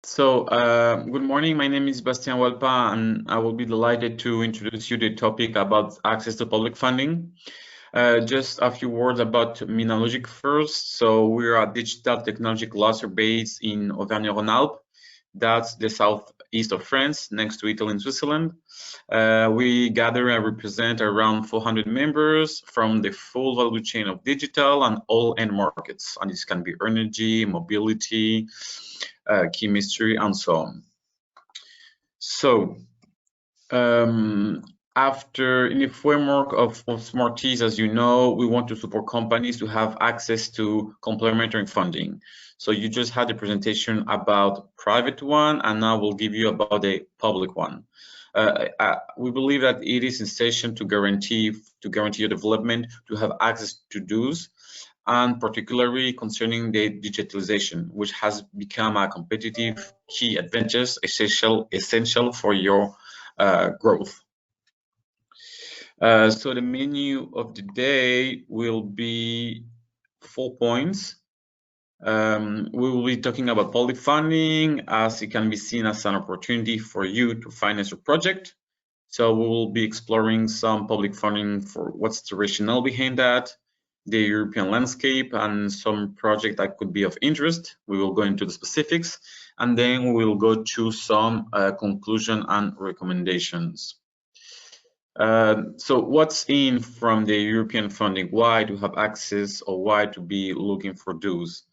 Good morning. My name is Bastien Walpa, and I will be delighted to introduce you the topic about access to public funding. Just a few words about MINALOGIC first. So we are a digital technology cluster based in Auvergne-Rhône-Alpes. That's the southeast of France, next to Italy and Switzerland. We gather and represent around 400 members from the full value chain of digital and all end markets. And this can be energy, mobility, chemistry, and so on. After in the framework of SmartEEs, as you know, we want to support companies to have access to complementary funding. So you just had a presentation about private one, and now we'll give you about a public one. We believe that it is essential to guarantee your development to have access to those, and particularly concerning the digitalization, which has become a competitive key advantage essential for your growth. So the menu of the day will be 4 points. We will be talking about public funding, as it can be seen as an opportunity for you to finance your project. So we will be exploring some public funding for what's the rationale behind that, the European landscape, and some project that could be of interest. We will go into the specifics, and then we will go to some conclusion and recommendations. So what's in from the European funding? Why to have access, or why to be looking for those?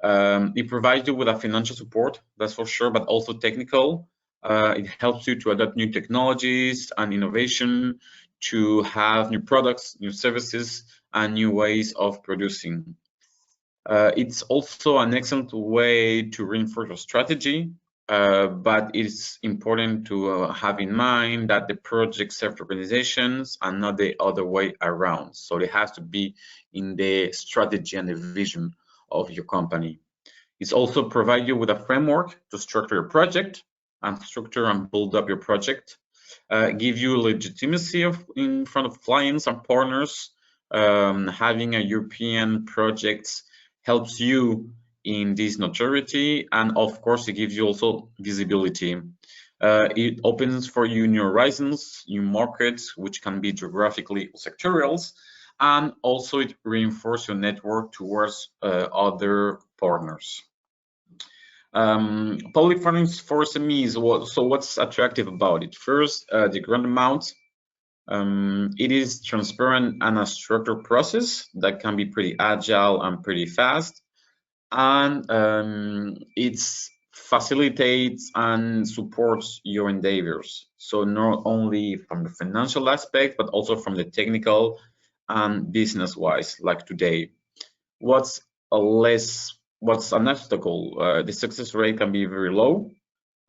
It provides you with a financial support, that's for sure, but also technical. It helps you to adopt new technologies and innovation, to have new products, new services, and new ways of producing. It's also an excellent way to reinforce your strategy, but it's important to have in mind that the project serves organizations and not the other way around. So they have to be in the strategy and the vision of your company. It's also provide you with a framework to structure your project and structure and build up your project, give you legitimacy in front of clients and partners. Having a European project helps you in this notoriety, and of course it gives you also visibility. It opens for you new horizons, new markets, which can be geographically sectorials, and also it reinforces your network towards other partners. Public funding for SMEs. So what's attractive about it? First, the grant amount. It is transparent and a structured process that can be pretty agile and pretty fast, and it facilitates and supports your endeavors. So not only from the financial aspect, but also from the technical and business-wise, like today. What's an obstacle? The success rate can be very low.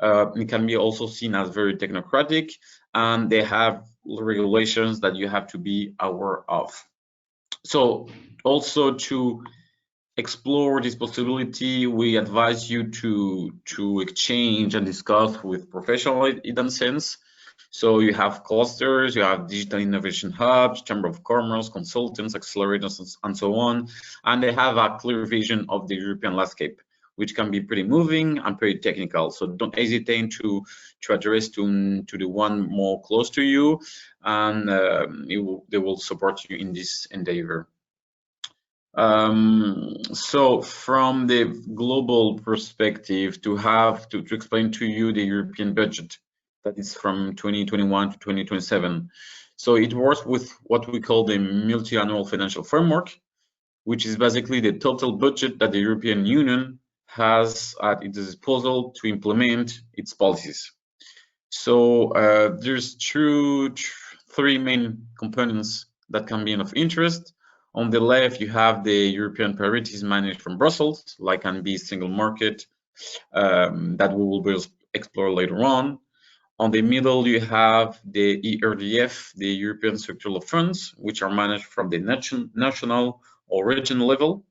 It can be also seen as very technocratic, and they have regulations that you have to be aware of. So also to explore this possibility, we advise you to exchange and discuss with professionals in that sense. So you have clusters, you have digital innovation hubs, chamber of commerce, consultants, accelerators, and so on, and they have a clear vision of the European landscape, which can be pretty moving and pretty technical. So don't hesitate to address to the one more close to you, and they will support you in this endeavor. So from the global perspective, to explain to you the European budget that is from 2021 to 2027. So it works with what we call the multi-annual financial framework, which is basically the total budget that the European Union has at its disposal to implement its policies. So there's three main components that can be of interest. On the left, you have the European priorities managed from Brussels, like can be single market, that we will explore later on. On the middle, you have the ERDF, the European Structural Funds, which are managed from the national or regional level.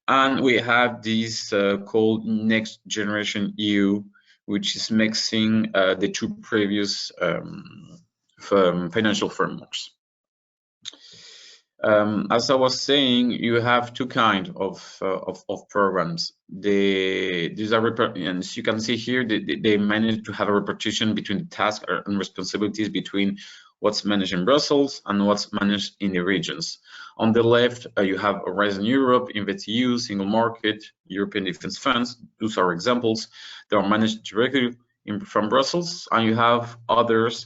And we have this called Next Generation EU, which is mixing the two previous financial frameworks. As I was saying, you have two kinds of programs. These are, and as you can see here, they manage to have a repartition between the tasks and responsibilities between what's managed in Brussels and what's managed in the regions. On the left, you have Horizon Europe, InvestEU, Single Market, European Defence Funds. Those are examples. They are managed directly from Brussels, and you have others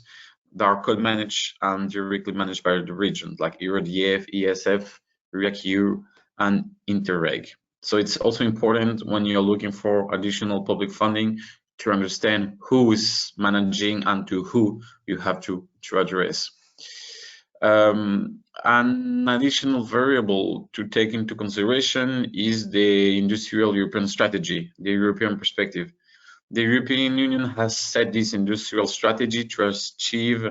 that are co-managed and directly managed by the region, like EuroDF, ESF, REACT-EU, and Interreg. So it's also important when you're looking for additional public funding to understand who is managing and to who you have to address. An additional variable to take into consideration is the industrial European strategy, the European perspective. The European Union has set this industrial strategy to achieve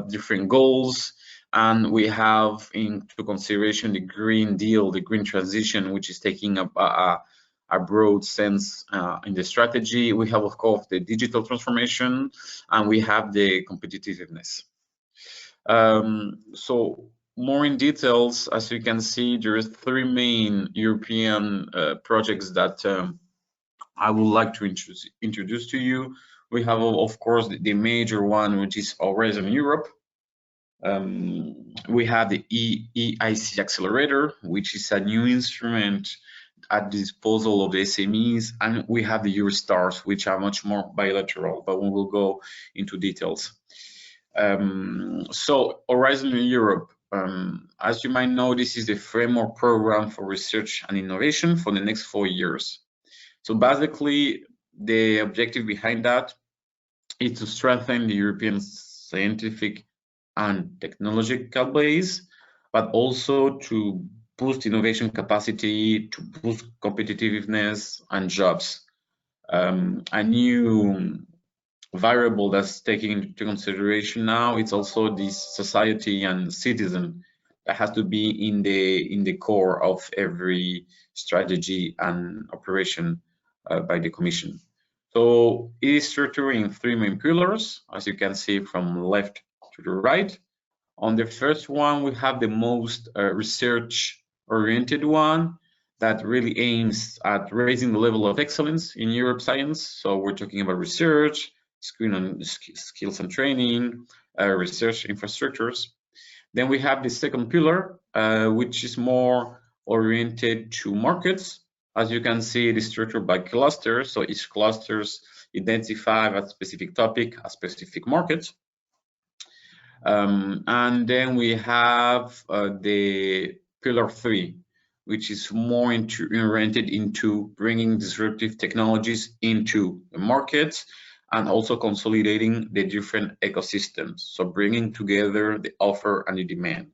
different goals, and we have into consideration the Green Deal, the green transition, which is taking up a broad sense in the strategy. We have, of course, the digital transformation, and we have the competitiveness. So more in details, as you can see, there are three main European projects that I would like to introduce to you. We have, of course, the major one, which is Horizon Europe. We have the EIC Accelerator, which is a new instrument at the disposal of the SMEs, and we have the Eurostars, which are much more bilateral, but we will go into details. So Horizon Europe, as you might know, this is the framework program for research and innovation for the next 4 years. So basically, the objective behind that is to strengthen the European scientific and technological base, but also to boost innovation capacity, to boost competitiveness and jobs. A new variable that's taken into consideration now, it's also this society and citizen that has to be in the core of every strategy and operation by the Commission. So it is structured in three main pillars, as you can see from left to the right. On the first one, we have the most research-oriented one that really aims at raising the level of excellence in Europe science. So we're talking about research, skills and training, research infrastructures. Then we have the second pillar, which is more oriented to markets. As you can see, it is structured by clusters. So each clusters identify a specific topic, a specific market. And then we have the pillar 3, which is more oriented into bringing disruptive technologies into the markets and also consolidating the different ecosystems. So bringing together the offer and the demand.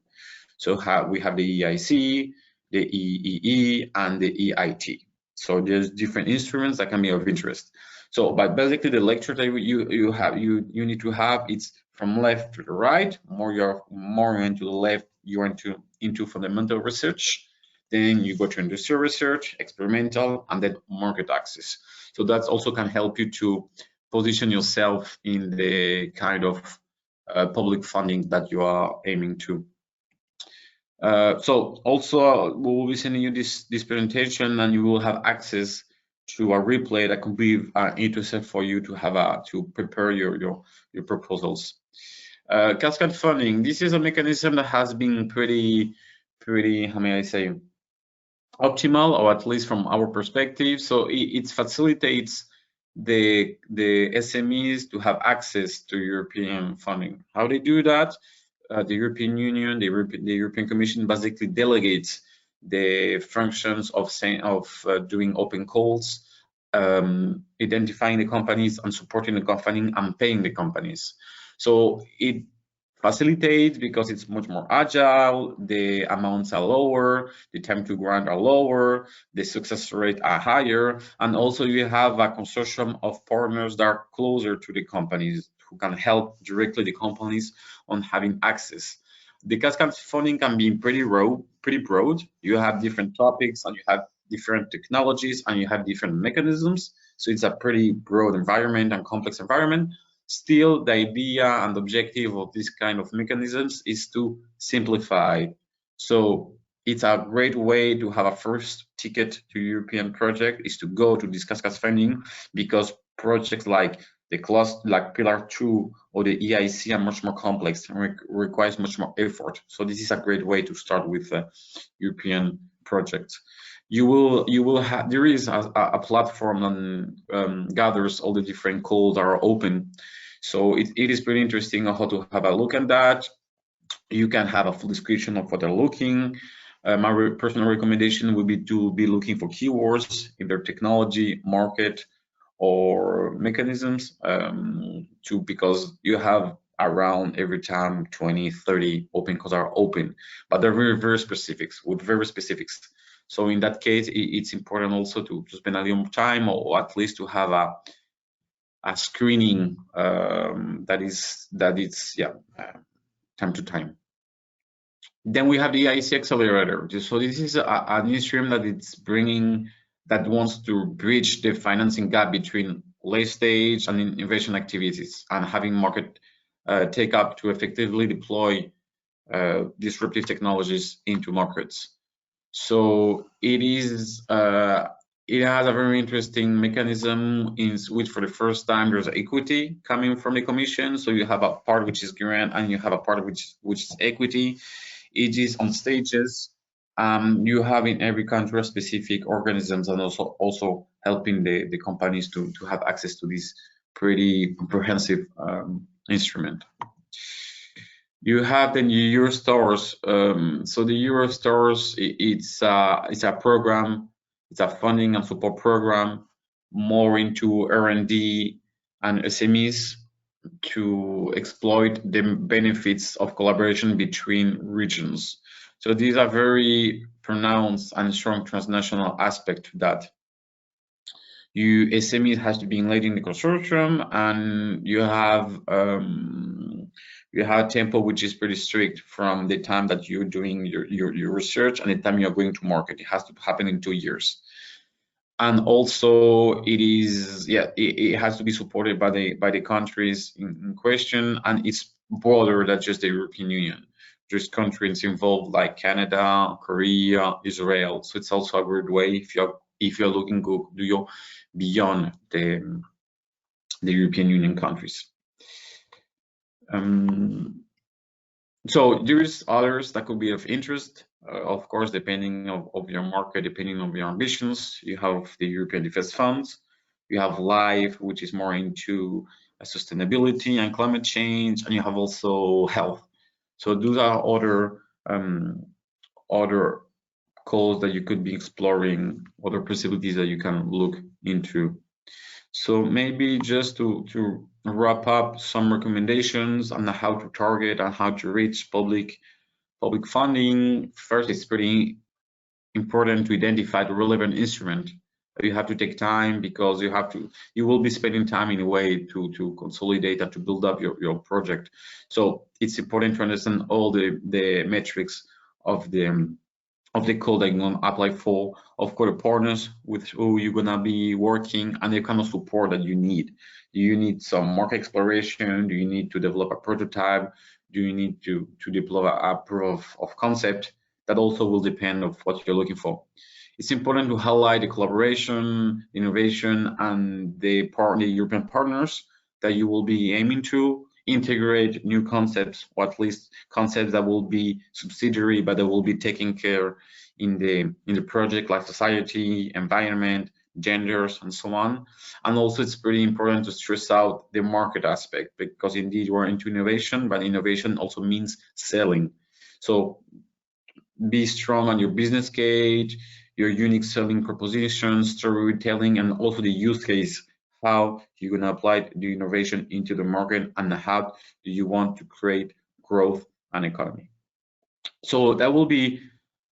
So we have the EIC, the EEE, and the EIT. So there's different instruments that can be of interest. So, but basically the lecture that you need to have, it's from left to the right. You're more into the left, you're into fundamental research. Then you go to industrial research, experimental, and then market access. So that also can help you to position yourself in the kind of public funding that you are aiming to. So also we will be sending you this presentation, and you will have access to a replay that could be interesting for you to have to prepare your proposals. Cascade funding. This is a mechanism that has been pretty, how may I say, optimal, or at least from our perspective. So it facilitates the SMEs to have access to European funding. How they do that? The European Union, the European Commission basically delegates the functions of doing open calls, identifying the companies and supporting the company and paying the companies. So it facilitates because it's much more agile, the amounts are lower, the time to grant are lower, the success rate are higher, and also you have a consortium of partners that are closer to the companies who can help directly the companies on having access. The cascade funding can be pretty broad. You have different topics and you have different technologies and you have different mechanisms. So it's a pretty broad environment and complex environment. Still, the idea and objective of this kind of mechanisms is to simplify, So it's a great way to have a first ticket to European project is to go to this cascade funding, because projects like the cluster, like Pillar 2 or the EIC are much more complex and requires much more effort. So this is a great way to start with European projects. You will have, there is a platform and gathers all the different calls that are open. So it is pretty interesting how to have a look at that. You can have a full description of what they're looking. My personal recommendation would be to be looking for keywords in their technology, market, or mechanisms, because you have around every time 20, 30 open calls are open, but they're very, very specifics with very specifics. So in that case, it's important also to spend a little time, or at least to have a screening that is time to time. Then we have the IC accelerator. So this is an instrument that it's bringing, that wants to bridge the financing gap between late stage and innovation activities, and having market take up to effectively deploy disruptive technologies into markets. So it is it has a very interesting mechanism in which for the first time there's equity coming from the commission. So you have a part which is grant and you have a part which is equity. It is on stages. You have in every country specific organisms, and also helping the companies to have access to this pretty comprehensive instrument. You have the Eurostars. So the Eurostars, it's a program, it's a funding and support program more into R&D and SMEs to exploit the benefits of collaboration between regions. So these are very pronounced and strong transnational aspect to that. SMEs has to be leading the consortium, and you have tempo which is pretty strict from the time that you're doing your research and the time you're going to market. It has to happen in 2 years. And also it has to be supported by the countries in question, and it's broader than just the European Union. There's countries involved like Canada, Korea, Israel. So it's also a good way if you're looking beyond the European Union countries. So there's others that could be of interest, of course, depending of your market, depending on your ambitions. You have the European Defense Funds. You have LIFE, which is more into sustainability and climate change, and you have also health. So those are other calls that you could be exploring, other possibilities that you can look into. So maybe just to wrap up some recommendations on how to target and how to reach public funding. First, it's pretty important to identify the relevant instrument. You have to take time, because you will be spending time in a way to consolidate and to build up your project. So it's important to understand all the metrics of the call that you're going to apply for, of course, the partners with who you're going to be working, and the kind of support that you need. Do you need some market exploration? Do you need to develop a prototype? Do you need to develop a proof of concept? That also will depend on what you're looking for. It's important to highlight the collaboration, innovation, and the European partners that you will be aiming to integrate new concepts, or at least concepts that will be subsidiary, but that will be taken care in the project, like society, environment, genders, and so on. And also it's pretty important to stress out the market aspect, because indeed we're into innovation, but innovation also means selling. So be strong on your business case, your unique selling proposition, storytelling, and also the use case. How you're going to apply the innovation into the market, and how do you want to create growth and economy. So that will be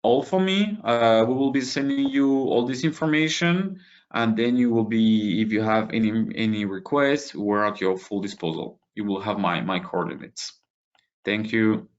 all for me. We will be sending you all this information, and then you will be, if you have any requests, we're at your full disposal. You will have my coordinates. Thank you.